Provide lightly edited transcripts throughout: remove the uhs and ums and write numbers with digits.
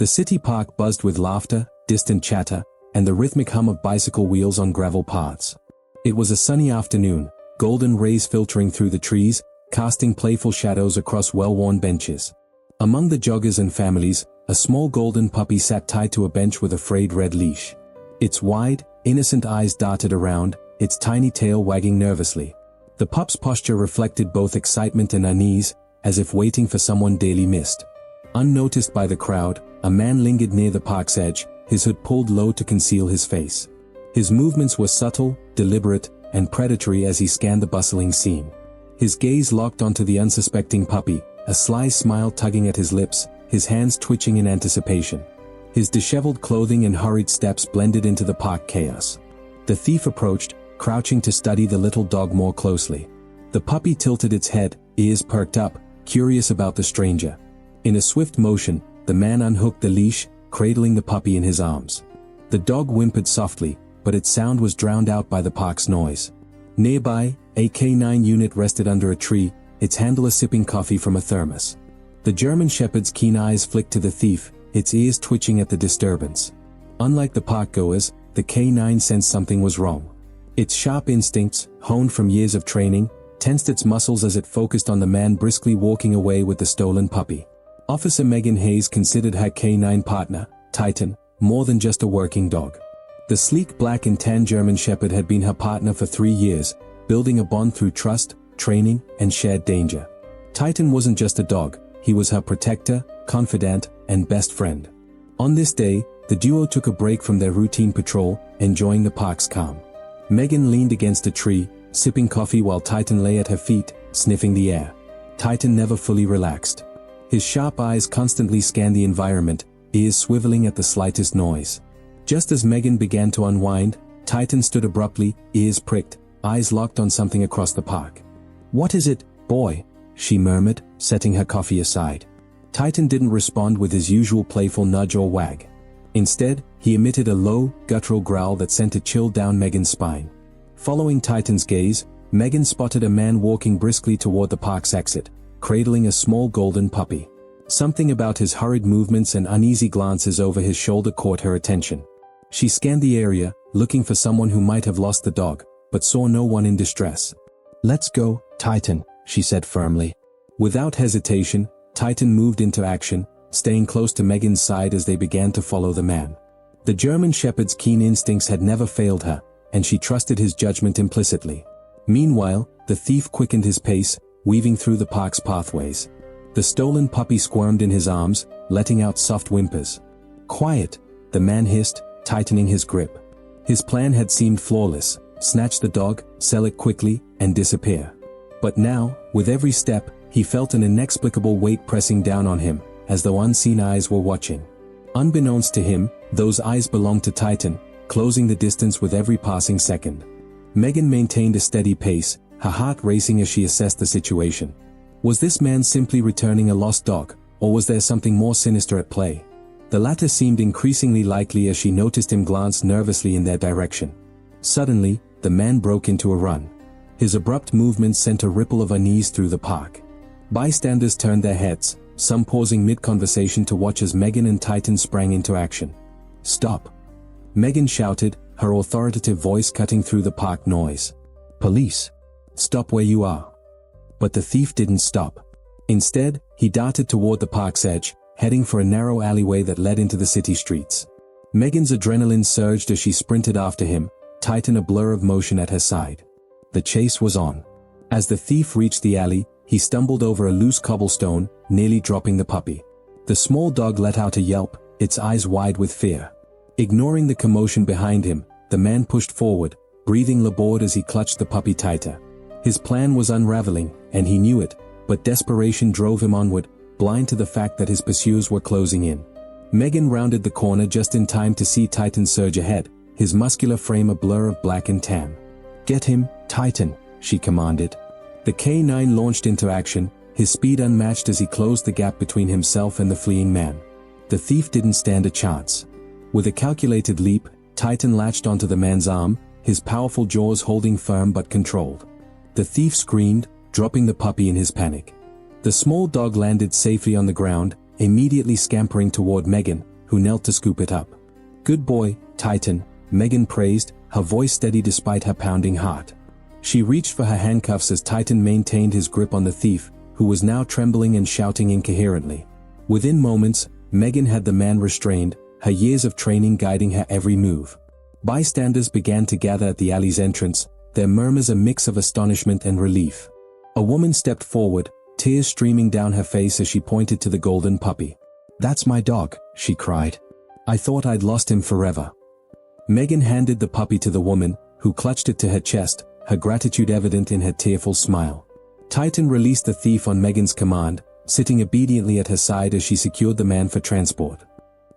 The city park buzzed with laughter, distant chatter, and the rhythmic hum of bicycle wheels on gravel paths. It was a sunny afternoon, golden rays filtering through the trees, casting playful shadows across well-worn benches. Among the joggers and families, a small golden puppy sat tied to a bench with a frayed red leash. Its wide, innocent eyes darted around, its tiny tail wagging nervously. The pup's posture reflected both excitement and unease, as if waiting for someone dearly missed. Unnoticed by the crowd, a man lingered near the park's edge, his hood pulled low to conceal his face. His movements were subtle, deliberate, and predatory as he scanned the bustling scene. His gaze locked onto the unsuspecting puppy, a sly smile tugging at his lips, his hands twitching in anticipation. His disheveled clothing and hurried steps blended into the park chaos. The thief approached, crouching to study the little dog more closely. The puppy tilted its head, ears perked up, curious about the stranger. In a swift motion, the man unhooked the leash, cradling the puppy in his arms. The dog whimpered softly, but its sound was drowned out by the park's noise. Nearby, a K9 unit rested under a tree, its handler sipping coffee from a thermos. The German Shepherd's keen eyes flicked to the thief, its ears twitching at the disturbance. Unlike the park-goers, the K9 sensed something was wrong. Its sharp instincts, honed from years of training, tensed its muscles as it focused on the man briskly walking away with the stolen puppy. Officer Megan Hayes considered her K9 partner, Titan, more than just a working dog. The sleek black and tan German Shepherd had been her partner for 3 years, building a bond through trust, training, and shared danger. Titan wasn't just a dog, he was her protector, confidant, and best friend. On this day, the duo took a break from their routine patrol, enjoying the park's calm. Megan leaned against a tree, sipping coffee while Titan lay at her feet, sniffing the air. Titan never fully relaxed. His sharp eyes constantly scanned the environment, ears swiveling at the slightest noise. Just as Megan began to unwind, Titan stood abruptly, ears pricked, eyes locked on something across the park. "What is it, boy?" she murmured, setting her coffee aside. Titan didn't respond with his usual playful nudge or wag. Instead, he emitted a low, guttural growl that sent a chill down Megan's spine. Following Titan's gaze, Megan spotted a man walking briskly toward the park's exit, cradling a small golden puppy. Something about his hurried movements and uneasy glances over his shoulder caught her attention. She scanned the area, looking for someone who might have lost the dog, but saw no one in distress. "Let's go, Titan," she said firmly. Without hesitation, Titan moved into action, staying close to Megan's side as they began to follow the man. The German Shepherd's keen instincts had never failed her, and she trusted his judgment implicitly. Meanwhile, the thief quickened his pace, weaving through the park's pathways. The stolen puppy squirmed in his arms, letting out soft whimpers. "Quiet," the man hissed, tightening his grip. His plan had seemed flawless: snatch the dog, sell it quickly, and disappear. But now, with every step, he felt an inexplicable weight pressing down on him, as though unseen eyes were watching. Unbeknownst to him, those eyes belonged to Titan, closing the distance with every passing second. Megan maintained a steady pace, her heart racing as she assessed the situation. Was this man simply returning a lost dog, or was there something more sinister at play? The latter seemed increasingly likely as she noticed him glance nervously in their direction. Suddenly, the man broke into a run. His abrupt movement sent a ripple of unease through the park. Bystanders turned their heads, some pausing mid-conversation to watch as Megan and Titan sprang into action. "Stop!" Megan shouted, her authoritative voice cutting through the park noise. "Police! Stop where you are!" But the thief didn't stop. Instead, he darted toward the park's edge, heading for a narrow alleyway that led into the city streets. Megan's adrenaline surged as she sprinted after him, Titan a blur of motion at her side. The chase was on. As the thief reached the alley, he stumbled over a loose cobblestone, nearly dropping the puppy. The small dog let out a yelp, its eyes wide with fear. Ignoring the commotion behind him, the man pushed forward, breathing labored as he clutched the puppy tighter. His plan was unraveling, and he knew it, but desperation drove him onward, blind to the fact that his pursuers were closing in. Megan rounded the corner just in time to see Titan surge ahead, his muscular frame a blur of black and tan. "Get him, Titan," she commanded. The K9 launched into action, his speed unmatched as he closed the gap between himself and the fleeing man. The thief didn't stand a chance. With a calculated leap, Titan latched onto the man's arm, his powerful jaws holding firm but controlled. The thief screamed, dropping the puppy in his panic. The small dog landed safely on the ground, immediately scampering toward Megan, who knelt to scoop it up. "Good boy, Titan," Megan praised, her voice steady despite her pounding heart. She reached for her handcuffs as Titan maintained his grip on the thief, who was now trembling and shouting incoherently. Within moments, Megan had the man restrained, her years of training guiding her every move. Bystanders began to gather at the alley's entrance, their murmurs a mix of astonishment and relief. A woman stepped forward, tears streaming down her face as she pointed to the golden puppy. "That's my dog," she cried. "I thought I'd lost him forever." Megan handed the puppy to the woman, who clutched it to her chest, her gratitude evident in her tearful smile. Titan released the thief on Megan's command, sitting obediently at her side as she secured the man for transport.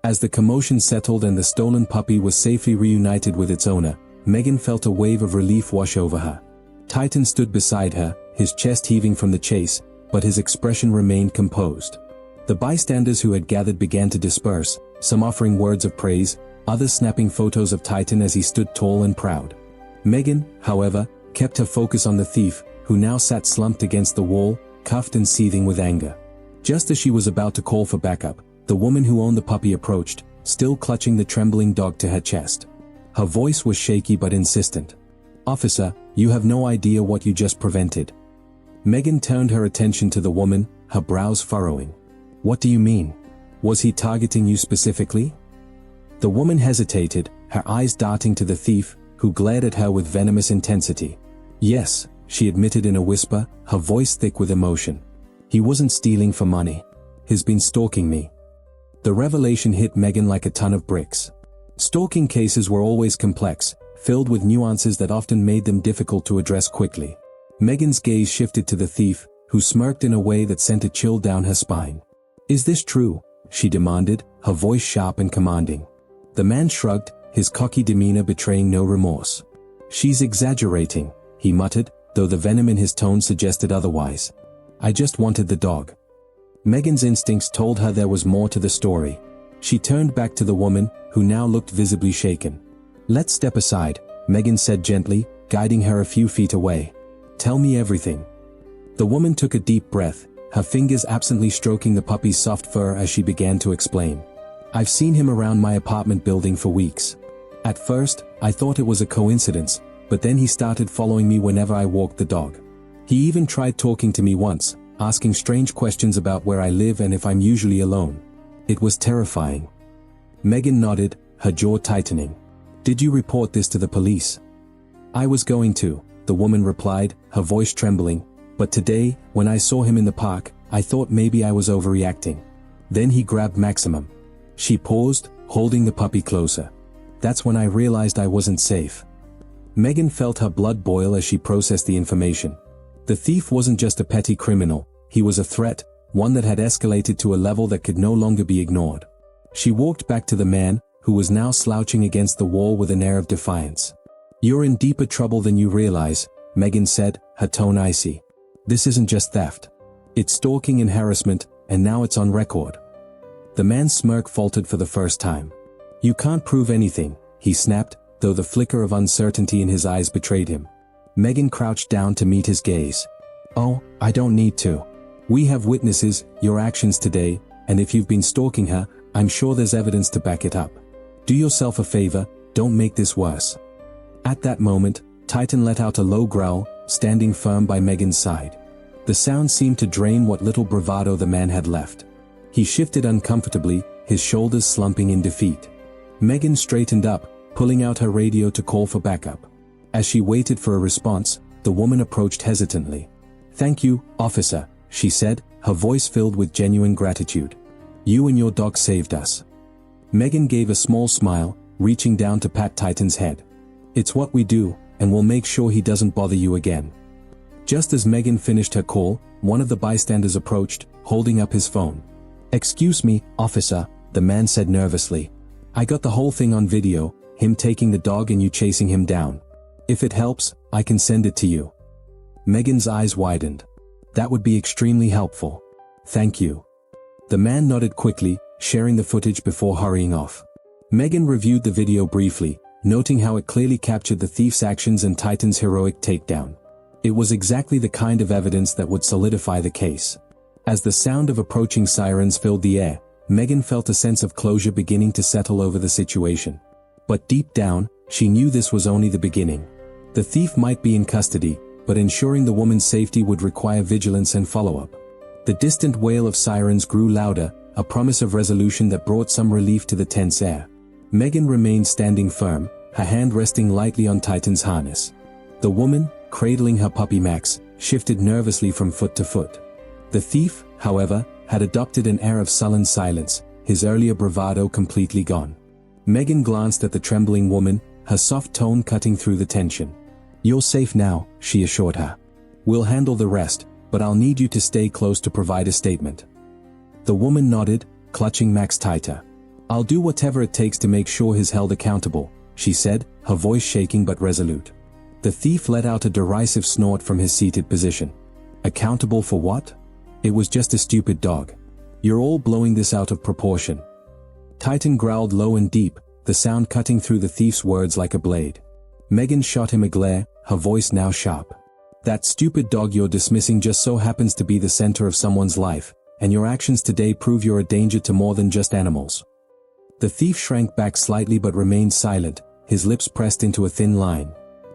As the commotion settled and the stolen puppy was safely reunited with its owner, Megan felt a wave of relief wash over her. Titan stood beside her, his chest heaving from the chase, but his expression remained composed. The bystanders who had gathered began to disperse, some offering words of praise, others snapping photos of Titan as he stood tall and proud. Megan, however, kept her focus on the thief, who now sat slumped against the wall, cuffed and seething with anger. Just as she was about to call for backup, the woman who owned the puppy approached, still clutching the trembling dog to her chest. Her voice was shaky but insistent. "Officer, you have no idea what you just prevented." Megan turned her attention to the woman, her brows furrowing. "What do you mean? Was he targeting you specifically?" The woman hesitated, her eyes darting to the thief, who glared at her with venomous intensity. "Yes," she admitted in a whisper, her voice thick with emotion. "He wasn't stealing for money. He's been stalking me." The revelation hit Megan like a ton of bricks. Stalking cases were always complex, filled with nuances that often made them difficult to address quickly. Megan's gaze shifted to the thief, who smirked in a way that sent a chill down her spine. "Is this true?" she demanded, her voice sharp and commanding. The man shrugged, his cocky demeanor betraying no remorse. "She's exaggerating," he muttered, though the venom in his tone suggested otherwise. "I just wanted the dog." Megan's instincts told her there was more to the story. She turned back to the woman, who now looked visibly shaken. "Let's step aside," Megan said gently, guiding her a few feet away. "Tell me everything." The woman took a deep breath, her fingers absently stroking the puppy's soft fur as she began to explain. "I've seen him around my apartment building for weeks. At first, I thought it was a coincidence, but then he started following me whenever I walked the dog. He even tried talking to me once, asking strange questions about where I live and if I'm usually alone. It was terrifying." Megan nodded, her jaw tightening. "Did you report this to the police?" "I was going to," the woman replied, her voice trembling, "but today, when I saw him in the park, I thought maybe I was overreacting. Then he grabbed Maximum." She paused, holding the puppy closer. "That's when I realized I wasn't safe." Megan felt her blood boil as she processed the information. The thief wasn't just a petty criminal, he was a threat, one that had escalated to a level that could no longer be ignored. She walked back to the man, who was now slouching against the wall with an air of defiance. "You're in deeper trouble than you realize," Megan said, her tone icy. "This isn't just theft. It's stalking and harassment, and now it's on record." The man's smirk faltered for the first time. "You can't prove anything," he snapped, though the flicker of uncertainty in his eyes betrayed him. Megan crouched down to meet his gaze. "Oh, I don't need to. We have witnesses, your actions today, and if you've been stalking her, I'm sure there's evidence to back it up. Do yourself a favor, don't make this worse." At that moment, Titan let out a low growl, standing firm by Megan's side. The sound seemed to drain what little bravado the man had left. He shifted uncomfortably, his shoulders slumping in defeat. Megan straightened up, pulling out her radio to call for backup. As she waited for a response, the woman approached hesitantly. "Thank you, officer," she said, her voice filled with genuine gratitude. "You and your dog saved us." Megan gave a small smile, reaching down to pat Titan's head. "It's what we do, and we'll make sure he doesn't bother you again." Just as Megan finished her call, one of the bystanders approached, holding up his phone. "Excuse me, officer," the man said nervously. "I got the whole thing on video, him taking the dog and you chasing him down. If it helps, I can send it to you." Megan's eyes widened. "That would be extremely helpful. Thank you." The man nodded quickly, sharing the footage before hurrying off. Megan reviewed the video briefly, noting how it clearly captured the thief's actions and Titan's heroic takedown. It was exactly the kind of evidence that would solidify the case. As the sound of approaching sirens filled the air, Megan felt a sense of closure beginning to settle over the situation. But deep down, she knew this was only the beginning. The thief might be in custody, but ensuring the woman's safety would require vigilance and follow-up. The distant wail of sirens grew louder, a promise of resolution that brought some relief to the tense air. Megan remained standing firm, her hand resting lightly on Titan's harness. The woman, cradling her puppy Max, shifted nervously from foot to foot. The thief, however, had adopted an air of sullen silence, his earlier bravado completely gone. Megan glanced at the trembling woman, her soft tone cutting through the tension. "You're safe now," she assured her. "We'll handle the rest, but I'll need you to stay close to provide a statement." The woman nodded, clutching Max tighter. "I'll do whatever it takes to make sure he's held accountable," she said, her voice shaking but resolute. The thief let out a derisive snort from his seated position. "Accountable for what? It was just a stupid dog. You're all blowing this out of proportion." Titan growled low and deep, the sound cutting through the thief's words like a blade. Megan shot him a glare, her voice now sharp. "That stupid dog you're dismissing just so happens to be the center of someone's life, and your actions today prove you're a danger to more than just animals." The thief shrank back slightly but remained silent, his lips pressed into a thin line.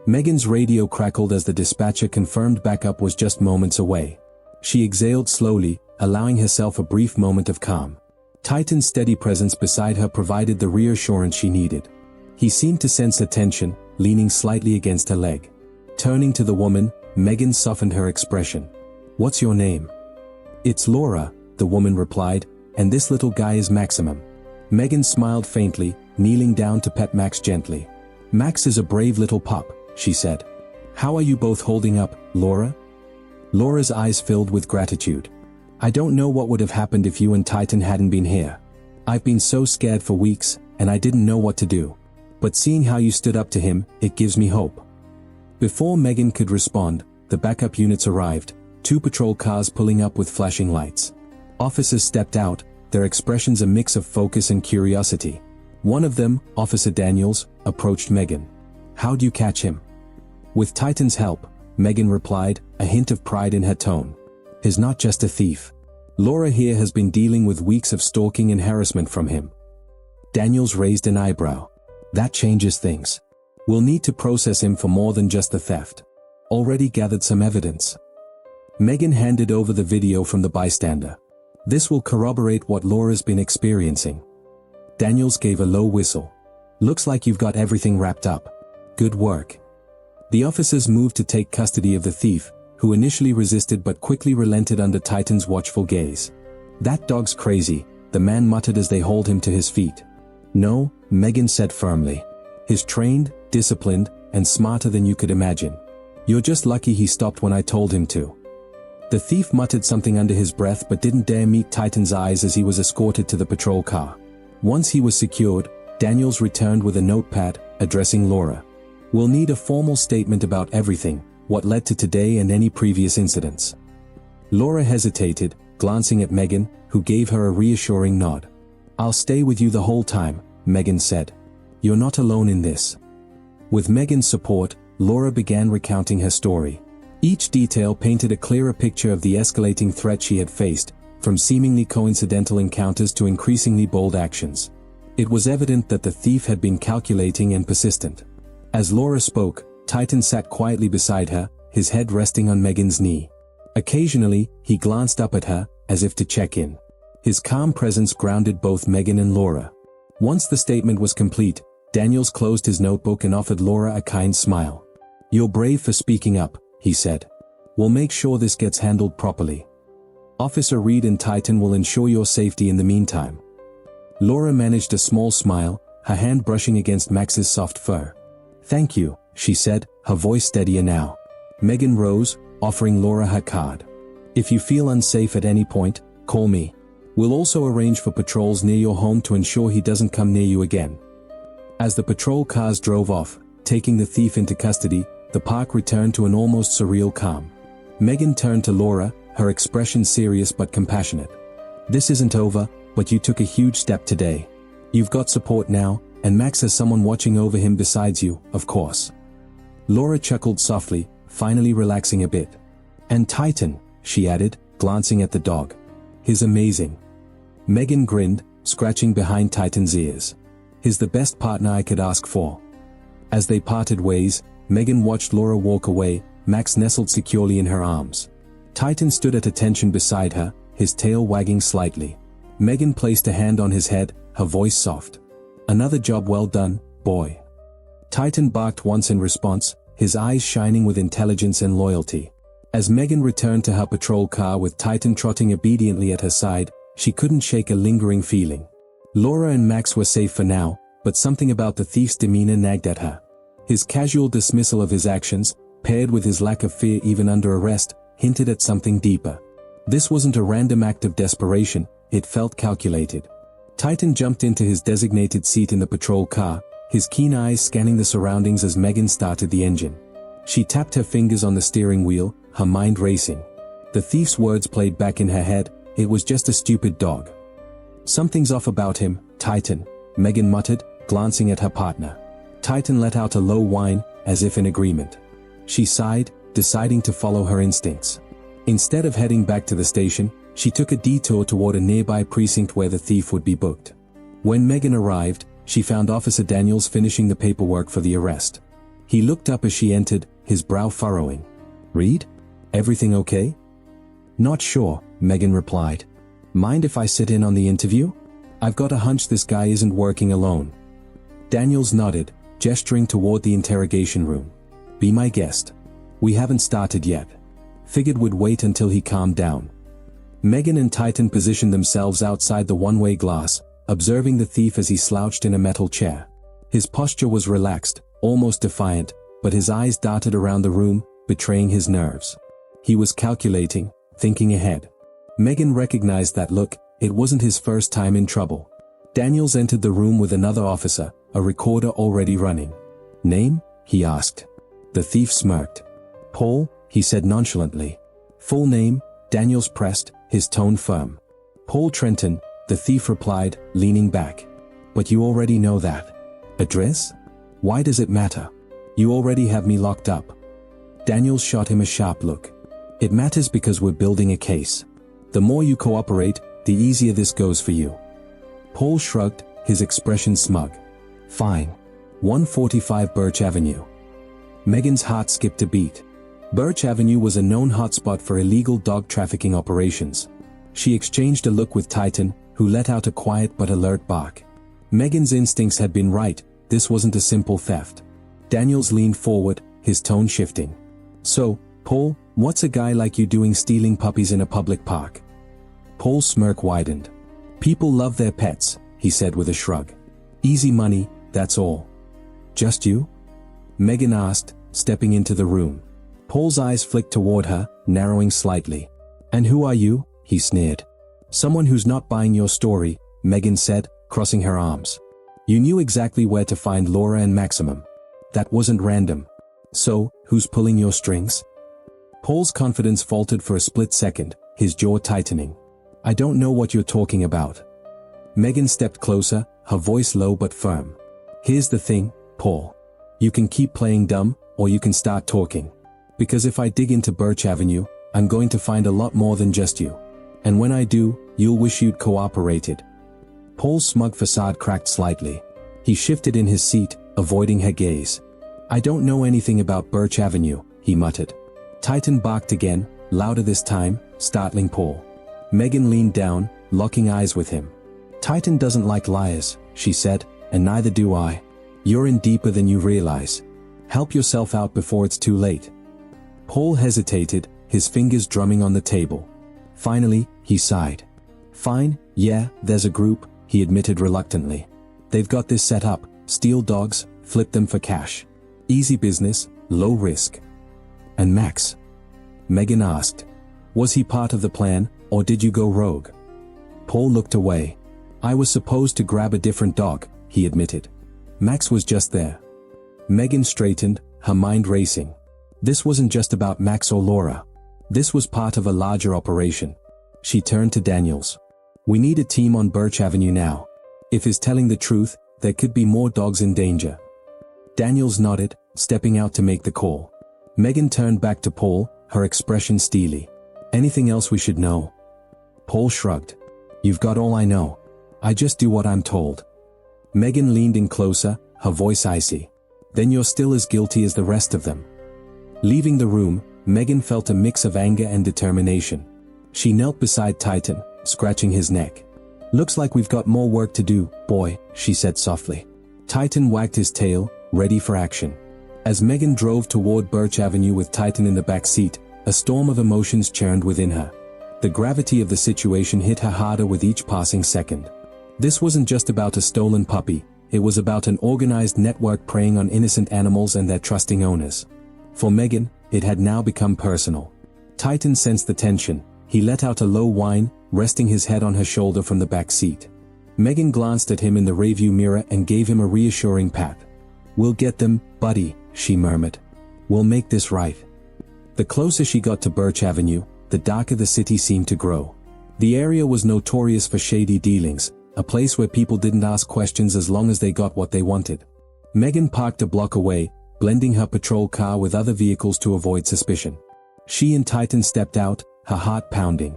Megan's radio crackled as the dispatcher confirmed backup was just moments away. She exhaled slowly, allowing herself a brief moment of calm. Titan's steady presence beside her provided the reassurance she needed. He seemed to sense her tension, leaning slightly against her leg. Turning to the woman, Megan softened her expression. "What's your name?" "It's Laura," the woman replied, "and this little guy is Maximum." Megan smiled faintly, kneeling down to pet Max gently. "Max is a brave little pup," she said. "How are you both holding up, Laura?" Laura's eyes filled with gratitude. "I don't know what would have happened if you and Titan hadn't been here. I've been so scared for weeks, and I didn't know what to do. But seeing how you stood up to him, it gives me hope." Before Megan could respond, the backup units arrived, 2 patrol cars pulling up with flashing lights. Officers stepped out, their expressions a mix of focus and curiosity. One of them, Officer Daniels, approached Megan. "How'd you catch him?" "With Titan's help," Megan replied, a hint of pride in her tone. "He's not just a thief. Laura here has been dealing with weeks of stalking and harassment from him." Daniels raised an eyebrow. "That changes things. We'll need to process him for more than just the theft. Already gathered some evidence." Megan handed over the video from the bystander. "This will corroborate what Laura's been experiencing." Daniels gave a low whistle. "Looks like you've got everything wrapped up. Good work." The officers moved to take custody of the thief, who initially resisted but quickly relented under Titan's watchful gaze. "That dog's crazy," the man muttered as they hauled him to his feet. "No," Megan said firmly. "He's trained, disciplined, and smarter than you could imagine. You're just lucky he stopped when I told him to." The thief muttered something under his breath but didn't dare meet Titan's eyes as he was escorted to the patrol car. Once he was secured, Daniels returned with a notepad, addressing Laura. "We'll need a formal statement about everything, what led to today and any previous incidents." Laura hesitated, glancing at Megan, who gave her a reassuring nod. "I'll stay with you the whole time," Megan said. "You're not alone in this." With Megan's support, Laura began recounting her story. Each detail painted a clearer picture of the escalating threat she had faced, from seemingly coincidental encounters to increasingly bold actions. It was evident that the thief had been calculating and persistent. As Laura spoke, Titan sat quietly beside her, his head resting on Megan's knee. Occasionally, he glanced up at her, as if to check in. His calm presence grounded both Megan and Laura. Once the statement was complete, Daniels closed his notebook and offered Laura a kind smile. "You're brave for speaking up," he said. "We'll make sure this gets handled properly. Officer Reed and Titan will ensure your safety in the meantime." Laura managed a small smile, her hand brushing against Max's soft fur. "Thank you," she said, her voice steadier now. Megan rose, offering Laura her card. "If you feel unsafe at any point, call me. We'll also arrange for patrols near your home to ensure he doesn't come near you again." As the patrol cars drove off, taking the thief into custody, the park returned to an almost surreal calm. Megan turned to Laura, her expression serious but compassionate. "This isn't over, but you took a huge step today. You've got support now, and Max has someone watching over him besides you, of course." Laura chuckled softly, finally relaxing a bit. "And Titan," she added, glancing at the dog. "He's amazing." Megan grinned, scratching behind Titan's ears. "He's the best partner I could ask for." As they parted ways, Megan watched Laura walk away, Max nestled securely in her arms. Titan stood at attention beside her, his tail wagging slightly. Megan placed a hand on his head, her voice soft. "Another job well done, boy." Titan barked once in response, his eyes shining with intelligence and loyalty. As Megan returned to her patrol car with Titan trotting obediently at her side, she couldn't shake a lingering feeling. Laura and Max were safe for now, but something about the thief's demeanor nagged at her. His casual dismissal of his actions, paired with his lack of fear even under arrest, hinted at something deeper. This wasn't a random act of desperation, it felt calculated. Titan jumped into his designated seat in the patrol car, his keen eyes scanning the surroundings as Megan started the engine. She tapped her fingers on the steering wheel, her mind racing. The thief's words played back in her head, "It was just a stupid dog." "Something's off about him, Titan," Megan muttered, glancing at her partner. Titan let out a low whine, as if in agreement. She sighed, deciding to follow her instincts. Instead of heading back to the station, she took a detour toward a nearby precinct where the thief would be booked. When Megan arrived, she found Officer Daniels finishing the paperwork for the arrest. He looked up as she entered, his brow furrowing. "Reed? Everything okay?" "Not sure," Megan replied. "Mind if I sit in on the interview? I've got a hunch this guy isn't working alone." Daniels nodded, gesturing toward the interrogation room. "Be my guest. We haven't started yet." Figured would wait until he calmed down. Megan and Titan positioned themselves outside the one-way glass, observing the thief as he slouched in a metal chair. His posture was relaxed, almost defiant, but his eyes darted around the room, betraying his nerves. He was calculating, thinking ahead. Megan recognized that look, it wasn't his first time in trouble. Daniels entered the room with another officer, a recorder already running. "Name?" he asked. The thief smirked. "Paul," he said nonchalantly. "Full name?" Daniels pressed, his tone firm. "Paul Trenton," the thief replied, leaning back. "But you already know that." "Address? Why does it matter? You already have me locked up." Daniels shot him a sharp look. "It matters because we're building a case. The more you cooperate, the easier this goes for you." Paul shrugged, his expression smug. "Fine. 145 Birch Avenue." Megan's heart skipped a beat. Birch Avenue was a known hotspot for illegal dog trafficking operations. She exchanged a look with Titan, who let out a quiet but alert bark. Megan's instincts had been right, this wasn't a simple theft. Daniels leaned forward, his tone shifting. "So, Paul, what's a guy like you doing stealing puppies in a public park?" Paul's smirk widened. "People love their pets," he said with a shrug. "Easy money, that's all." "Just you?" Megan asked, stepping into the room. Paul's eyes flicked toward her, narrowing slightly. "And who are you?" he sneered. "Someone who's not buying your story," Megan said, crossing her arms. "You knew exactly where to find Laura and Maximum. That wasn't random. So, who's pulling your strings?" Paul's confidence faltered for a split second, his jaw tightening. "I don't know what you're talking about." Megan stepped closer, her voice low but firm. "Here's the thing, Paul. You can keep playing dumb, or you can start talking. Because if I dig into Birch Avenue, I'm going to find a lot more than just you. And when I do, you'll wish you'd cooperated." Paul's smug facade cracked slightly. He shifted in his seat, avoiding her gaze. "I don't know anything about Birch Avenue," he muttered. Titan barked again, louder this time, startling Paul. Megan leaned down, locking eyes with him. "Titan doesn't like liars," she said, "and neither do I. You're in deeper than you realize. Help yourself out before it's too late." Paul hesitated, his fingers drumming on the table. Finally, he sighed. "Fine, yeah, there's a group," he admitted reluctantly. "They've got this set up, steal dogs, flip them for cash. Easy business, low risk." "And Max?" Megan asked. "Was he part of the plan, or did you go rogue?" Paul looked away. "I was supposed to grab a different dog," he admitted. "Max was just there." Megan straightened, her mind racing. This wasn't just about Max or Laura. This was part of a larger operation. She turned to Daniels. "We need a team on Birch Avenue now. If he's telling the truth, there could be more dogs in danger." Daniels nodded, stepping out to make the call. Megan turned back to Paul, her expression steely. "Anything else we should know?" Paul shrugged. You've got all I know. I just do what I'm told. Megan leaned in closer, her voice icy. Then you're still as guilty as the rest of them. Leaving the room, Megan felt a mix of anger and determination. She knelt beside Titan, scratching his neck. Looks like we've got more work to do, boy, she said softly. Titan wagged his tail, ready for action. As Megan drove toward Birch Avenue with Titan in the back seat, a storm of emotions churned within her. The gravity of the situation hit her harder with each passing second. This wasn't just about a stolen puppy, it was about an organized network preying on innocent animals and their trusting owners. For Megan, it had now become personal. Titan sensed the tension. He let out a low whine, resting his head on her shoulder from the back seat. Megan glanced at him in the rearview mirror and gave him a reassuring pat. "We'll get them, buddy," she murmured. "We'll make this right." The closer she got to Birch Avenue, the darker the city seemed to grow. The area was notorious for shady dealings, a place where people didn't ask questions as long as they got what they wanted. Megan parked a block away, blending her patrol car with other vehicles to avoid suspicion. She and Titan stepped out, her heart pounding.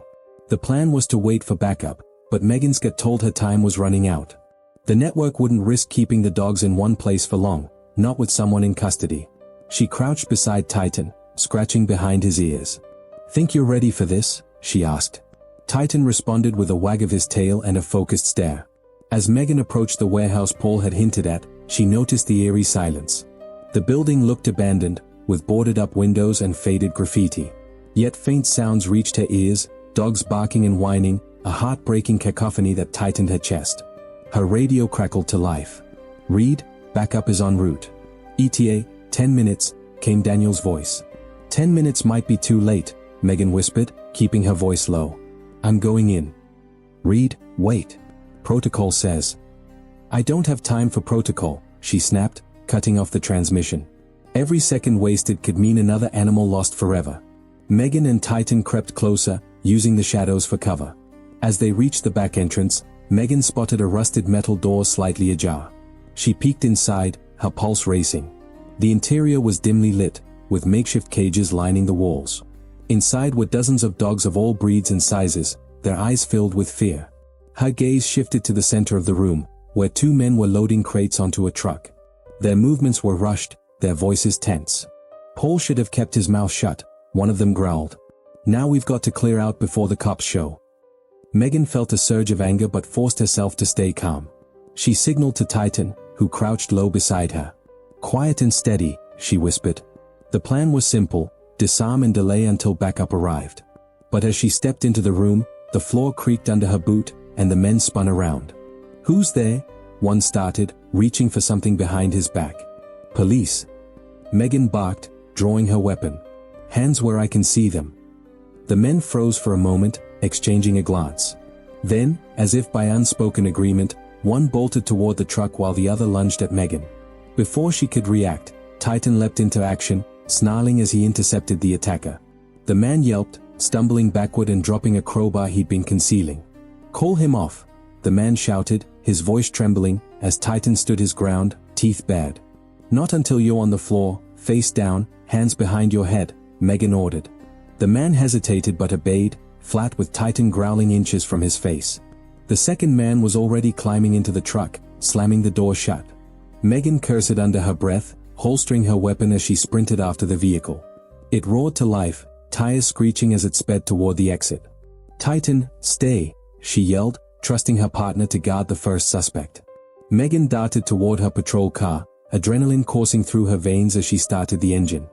The plan was to wait for backup, but Megan's gut told her time was running out. The network wouldn't risk keeping the dogs in one place for long, not with someone in custody. She crouched beside Titan, scratching behind his ears. "Think you're ready for this?" she asked. Titan responded with a wag of his tail and a focused stare. As Megan approached the warehouse Paul had hinted at, she noticed the eerie silence. The building looked abandoned, with boarded-up windows and faded graffiti. Yet faint sounds reached her ears, dogs barking and whining, a heartbreaking cacophony that tightened her chest. Her radio crackled to life. "Reed, backup is en route." "ETA, 10 minutes, came Daniel's voice. 10 minutes might be too late, Megan whispered, keeping her voice low. "I'm going in." "Reed, wait. Protocol says." "I don't have time for protocol," she snapped, cutting off the transmission. Every second wasted could mean another animal lost forever. Megan and Titan crept closer, using the shadows for cover. As they reached the back entrance, Megan spotted a rusted metal door slightly ajar. She peeked inside, her pulse racing. The interior was dimly lit, with makeshift cages lining the walls. Inside were dozens of dogs of all breeds and sizes, their eyes filled with fear. Her gaze shifted to the center of the room, where two men were loading crates onto a truck. Their movements were rushed, their voices tense. "Paul should have kept his mouth shut," one of them growled. "Now we've got to clear out before the cops show." Megan felt a surge of anger but forced herself to stay calm. She signaled to Titan, who crouched low beside her. "Quiet and steady," she whispered. The plan was simple, disarm and delay until backup arrived. But as she stepped into the room, the floor creaked under her boot, and the men spun around. "Who's there?" one started, reaching for something behind his back. "Police." Megan barked, drawing her weapon. "Hands where I can see them." The men froze for a moment, exchanging a glance. Then, as if by unspoken agreement, one bolted toward the truck while the other lunged at Megan. Before she could react, Titan leapt into action, snarling as he intercepted the attacker. The man yelped, stumbling backward and dropping a crowbar he'd been concealing. "Call him off," the man shouted, his voice trembling, as Titan stood his ground, teeth bared. "Not until you're on the floor, face down, hands behind your head," Megan ordered. The man hesitated but obeyed, flat with Titan growling inches from his face. The second man was already climbing into the truck, slamming the door shut. Megan cursed under her breath, holstering her weapon as she sprinted after the vehicle. It roared to life, tires screeching as it sped toward the exit. "Titan, stay," she yelled, trusting her partner to guard the first suspect. Megan darted toward her patrol car, adrenaline coursing through her veins as she started the engine.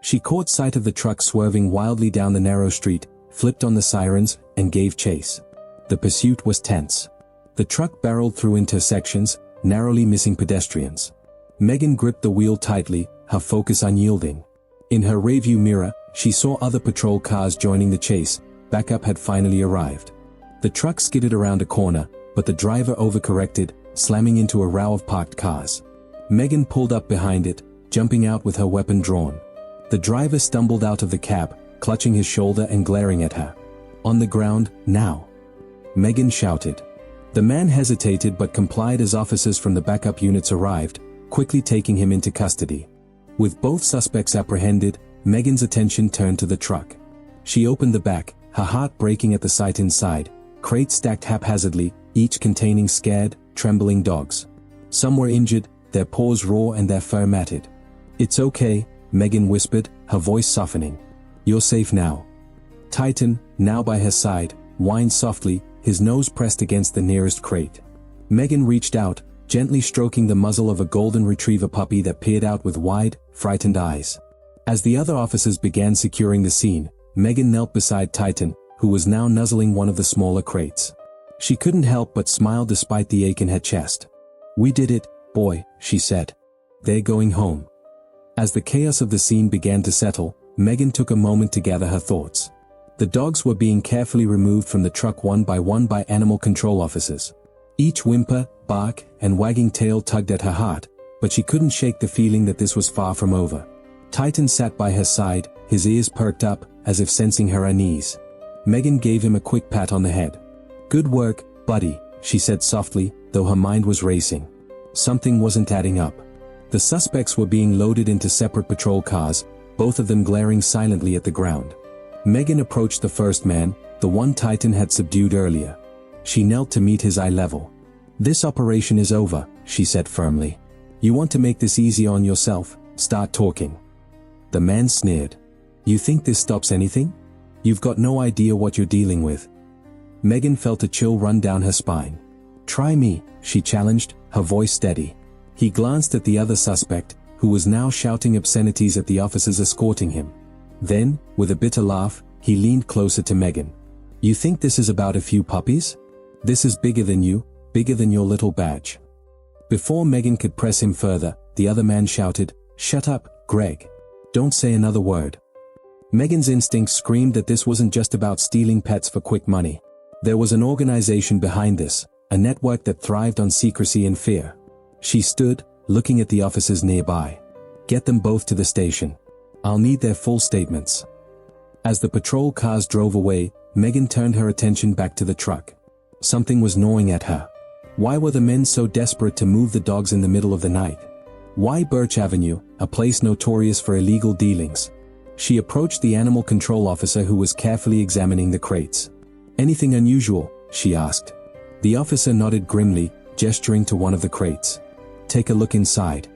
She caught sight of the truck swerving wildly down the narrow street, flipped on the sirens, and gave chase. The pursuit was tense. The truck barreled through intersections, narrowly missing pedestrians. Megan gripped the wheel tightly, her focus unyielding. In her rearview mirror, she saw other patrol cars joining the chase. Backup had finally arrived. The truck skidded around a corner, but the driver overcorrected, slamming into a row of parked cars. Megan pulled up behind it, jumping out with her weapon drawn. The driver stumbled out of the cab, clutching his shoulder and glaring at her. "On the ground, now!" Megan shouted. The man hesitated but complied as officers from the backup units arrived, quickly taking him into custody. With both suspects apprehended, Megan's attention turned to the truck. She opened the back, her heart breaking at the sight inside, Crates stacked haphazardly, each containing scared, trembling dogs. Some were injured, their paws raw and their fur matted. "It's okay," Megan whispered, her voice softening. "You're safe now." Titan, now by her side, whined softly, his nose pressed against the nearest crate. Megan reached out, gently stroking the muzzle of a golden retriever puppy that peered out with wide, frightened eyes. As the other officers began securing the scene, Megan knelt beside Titan, who was now nuzzling one of the smaller crates. She couldn't help but smile despite the ache in her chest. "We did it, boy," she said. "They're going home." As the chaos of the scene began to settle, Megan took a moment to gather her thoughts. The dogs were being carefully removed from the truck one by animal control officers. Each whimper, bark, and wagging tail tugged at her heart, but she couldn't shake the feeling that this was far from over. Titan sat by her side, his ears perked up, as if sensing her unease. Megan gave him a quick pat on the head. "Good work, buddy," she said softly, though her mind was racing. Something wasn't adding up. The suspects were being loaded into separate patrol cars, both of them glaring silently at the ground. Megan approached the first man, the one Titan had subdued earlier. She knelt to meet his eye level. "This operation is over," she said firmly. "You want to make this easy on yourself? Start talking." The man sneered. "You think this stops anything? You've got no idea what you're dealing with." Megan felt a chill run down her spine. "Try me," she challenged, her voice steady. He glanced at the other suspect, who was now shouting obscenities at the officers escorting him. Then, with a bitter laugh, he leaned closer to Megan. "You think this is about a few puppies? This is bigger than you, bigger than your little badge." Before Megan could press him further, the other man shouted, "Shut up, Greg. Don't say another word." Megan's instinct screamed that this wasn't just about stealing pets for quick money. There was an organization behind this, a network that thrived on secrecy and fear. She stood, looking at the officers nearby. "Get them both to the station. I'll need their full statements." As the patrol cars drove away, Megan turned her attention back to the truck. Something was gnawing at her. Why were the men so desperate to move the dogs in the middle of the night? Why Birch Avenue, a place notorious for illegal dealings? She approached the animal control officer who was carefully examining the crates. "Anything unusual?" she asked. The officer nodded grimly, gesturing to one of the crates. "Take a look inside."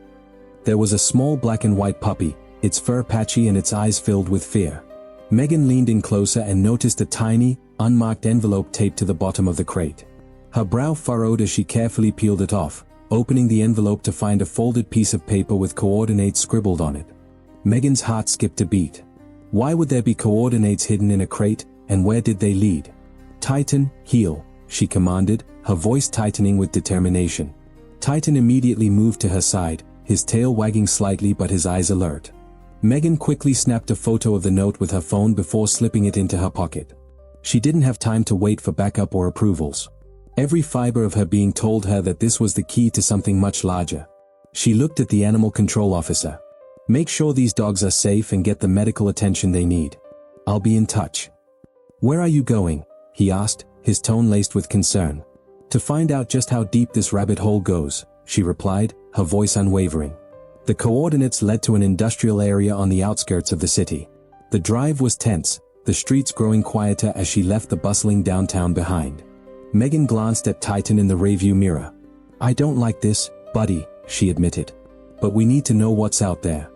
There was a small black and white puppy, its fur patchy and its eyes filled with fear. Megan leaned in closer and noticed a tiny, unmarked envelope taped to the bottom of the crate. Her brow furrowed as she carefully peeled it off, opening the envelope to find a folded piece of paper with coordinates scribbled on it. Megan's heart skipped a beat. Why would there be coordinates hidden in a crate, and where did they lead? "Titan, heel," she commanded, her voice tightening with determination. Titan immediately moved to her side, his tail wagging slightly but his eyes alert. Megan quickly snapped a photo of the note with her phone before slipping it into her pocket. She didn't have time to wait for backup or approvals. Every fiber of her being told her that this was the key to something much larger. She looked at the animal control officer. "Make sure these dogs are safe and get the medical attention they need. I'll be in touch." "Where are you going?" he asked, his tone laced with concern. "To find out just how deep this rabbit hole goes," she replied, her voice unwavering. The coordinates led to an industrial area on the outskirts of the city. The drive was tense, the streets growing quieter as she left the bustling downtown behind. Megan glanced at Titan in the rearview mirror. "I don't like this, buddy," she admitted. "But we need to know what's out there."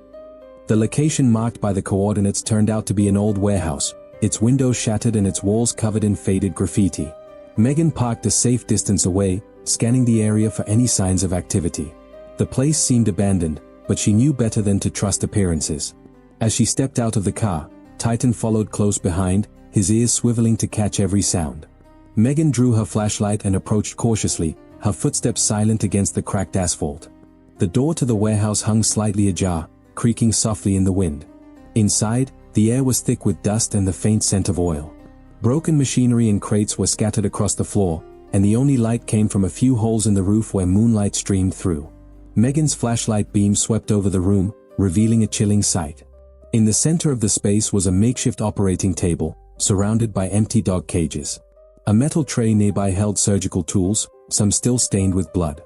The location marked by the coordinates turned out to be an old warehouse, its windows shattered and its walls covered in faded graffiti. Megan parked a safe distance away, scanning the area for any signs of activity. The place seemed abandoned, but she knew better than to trust appearances. As she stepped out of the car, Titan followed close behind, his ears swiveling to catch every sound. Megan drew her flashlight and approached cautiously, her footsteps silent against the cracked asphalt. The door to the warehouse hung slightly ajar, creaking softly in the wind. Inside, the air was thick with dust and the faint scent of oil. Broken machinery and crates were scattered across the floor, and the only light came from a few holes in the roof where moonlight streamed through. Megan's flashlight beam swept over the room, revealing a chilling sight. In the center of the space was a makeshift operating table, surrounded by empty dog cages. A metal tray nearby held surgical tools, some still stained with blood.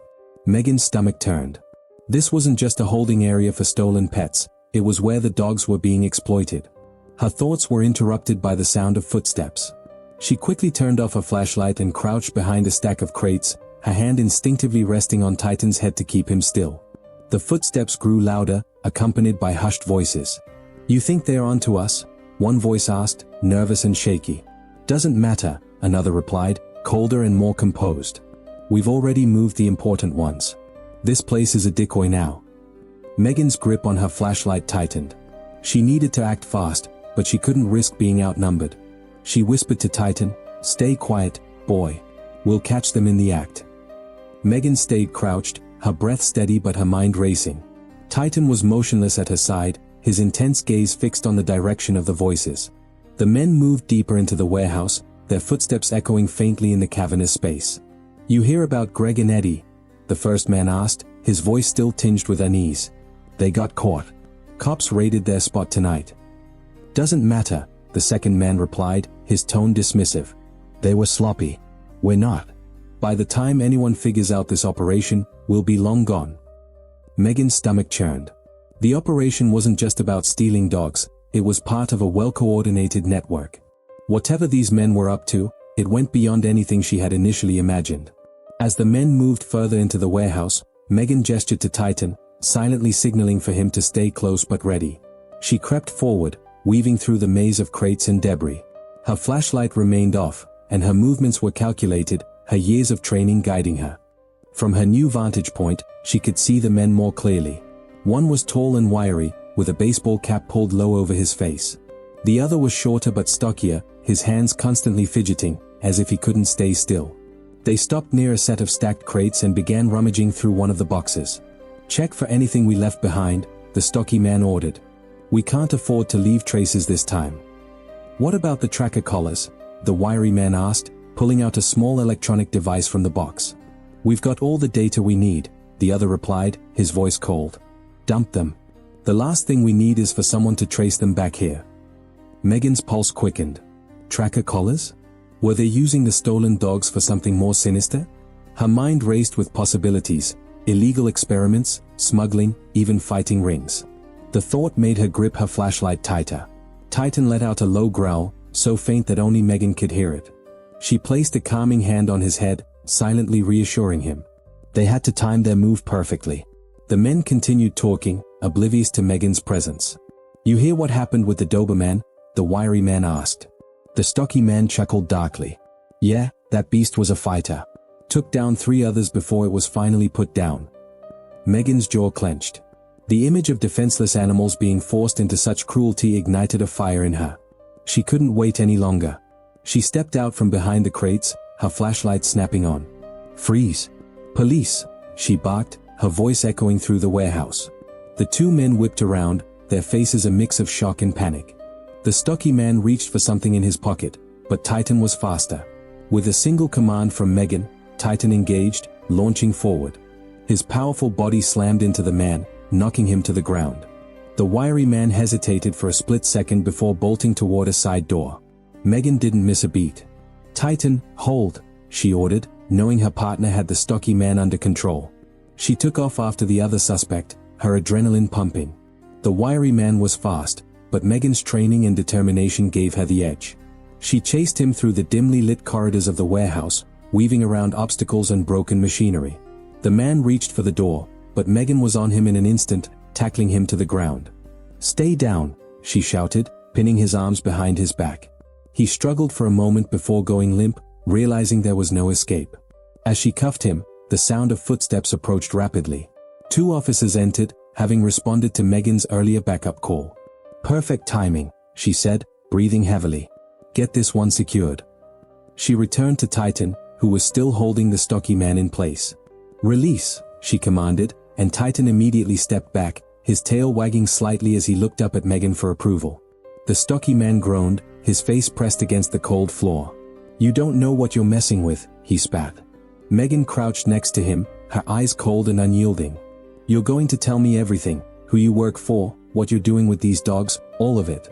Megan's stomach turned. This wasn't just a holding area for stolen pets, it was where the dogs were being exploited. Her thoughts were interrupted by the sound of footsteps. She quickly turned off her flashlight and crouched behind a stack of crates, her hand instinctively resting on Titan's head to keep him still. The footsteps grew louder, accompanied by hushed voices. "You think they're onto us?" one voice asked, nervous and shaky. "Doesn't matter," another replied, colder and more composed. "We've already moved the important ones. This place is a decoy now." Megan's grip on her flashlight tightened. She needed to act fast, but she couldn't risk being outnumbered. She whispered to Titan, "Stay quiet, boy. We'll catch them in the act." Megan stayed crouched, her breath steady but her mind racing. Titan was motionless at her side, his intense gaze fixed on the direction of the voices. The men moved deeper into the warehouse, their footsteps echoing faintly in the cavernous space. "You hear about Greg and Eddie?" the first man asked, his voice still tinged with unease. "They got caught. Cops raided their spot tonight." "Doesn't matter," the second man replied, his tone dismissive. "They were sloppy. We're not. By the time anyone figures out this operation, we'll be long gone." Megan's stomach churned. The operation wasn't just about stealing dogs, it was part of a well-coordinated network. Whatever these men were up to, it went beyond anything she had initially imagined. As the men moved further into the warehouse, Megan gestured to Titan, silently signaling for him to stay close but ready. She crept forward, weaving through the maze of crates and debris. Her flashlight remained off, and her movements were calculated, her years of training guiding her. From her new vantage point, she could see the men more clearly. One was tall and wiry, with a baseball cap pulled low over his face. The other was shorter but stockier, his hands constantly fidgeting, as if he couldn't stay still. They stopped near a set of stacked crates and began rummaging through one of the boxes. "Check for anything we left behind," the stocky man ordered. "We can't afford to leave traces this time." "What about the tracker collars?" the wiry man asked, pulling out a small electronic device from the box. "We've got all the data we need," the other replied, his voice cold. "Dump them. The last thing we need is for someone to trace them back here." Megan's pulse quickened. Tracker collars? Were they using the stolen dogs for something more sinister? Her mind raced with possibilities, illegal experiments, smuggling, even fighting rings. The thought made her grip her flashlight tighter. Titan let out a low growl, so faint that only Megan could hear it. She placed a calming hand on his head, silently reassuring him. They had to time their move perfectly. The men continued talking, oblivious to Megan's presence. "You hear what happened with the Doberman?" the wiry man asked. The stocky man chuckled darkly. "Yeah, that beast was a fighter. Took down 3 others before it was finally put down." Megan's jaw clenched. The image of defenseless animals being forced into such cruelty ignited a fire in her. She couldn't wait any longer. She stepped out from behind the crates, her flashlight snapping on. "Freeze! Police!" she barked, her voice echoing through the warehouse. The 2 men whipped around, their faces a mix of shock and panic. The stocky man reached for something in his pocket, but Titan was faster. With a single command from Megan, Titan engaged, launching forward. His powerful body slammed into the man, knocking him to the ground. The wiry man hesitated for a split second before bolting toward a side door. Megan didn't miss a beat. "Titan, hold," she ordered, knowing her partner had the stocky man under control. She took off after the other suspect, her adrenaline pumping. The wiry man was fast, but Megan's training and determination gave her the edge. She chased him through the dimly lit corridors of the warehouse, weaving around obstacles and broken machinery. The man reached for the door, but Megan was on him in an instant, tackling him to the ground. "Stay down," she shouted, pinning his arms behind his back. He struggled for a moment before going limp, realizing there was no escape. As she cuffed him, the sound of footsteps approached rapidly. 2 officers entered, having responded to Megan's earlier backup call. "Perfect timing," she said, breathing heavily. "Get this one secured." She returned to Titan, who was still holding the stocky man in place. "Release," she commanded, and Titan immediately stepped back, his tail wagging slightly as he looked up at Megan for approval. The stocky man groaned, his face pressed against the cold floor. "You don't know what you're messing with," he spat. Megan crouched next to him, her eyes cold and unyielding. "You're going to tell me everything, who you work for, what you're doing with these dogs, all of it."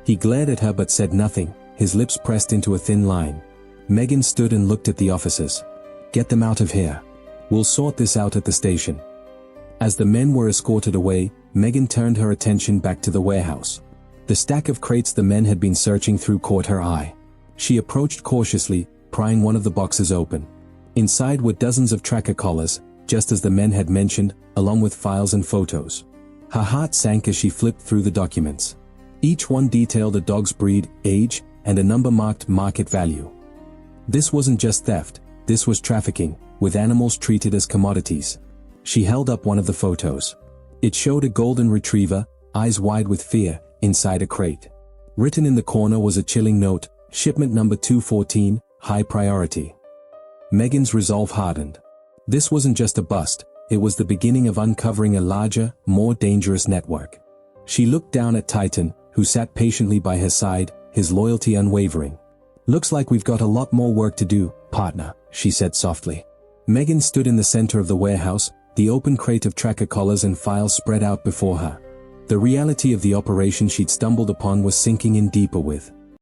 He glared at her but said nothing, his lips pressed into a thin line. Megan stood and looked at the officers. "Get them out of here. We'll sort this out at the station." As the men were escorted away, Megan turned her attention back to the warehouse. The stack of crates the men had been searching through caught her eye. She approached cautiously, prying one of the boxes open. Inside were dozens of tracker collars, just as the men had mentioned, along with files and photos. Her heart sank as she flipped through the documents. Each one detailed a dog's breed, age, and a number marked market value. This wasn't just theft, this was trafficking, with animals treated as commodities. She held up one of the photos. It showed a golden retriever, eyes wide with fear, inside a crate. Written in the corner was a chilling note, shipment number 214, high priority. Megan's resolve hardened. This wasn't just a bust, it was the beginning of uncovering a larger, more dangerous network. She looked down at Titan, who sat patiently by her side, his loyalty unwavering. "Looks like we've got a lot more work to do, partner," she said softly. Megan stood in the center of the warehouse, the open crate of tracker collars and files spread out before her. The reality of the operation she'd stumbled upon was sinking in deeper with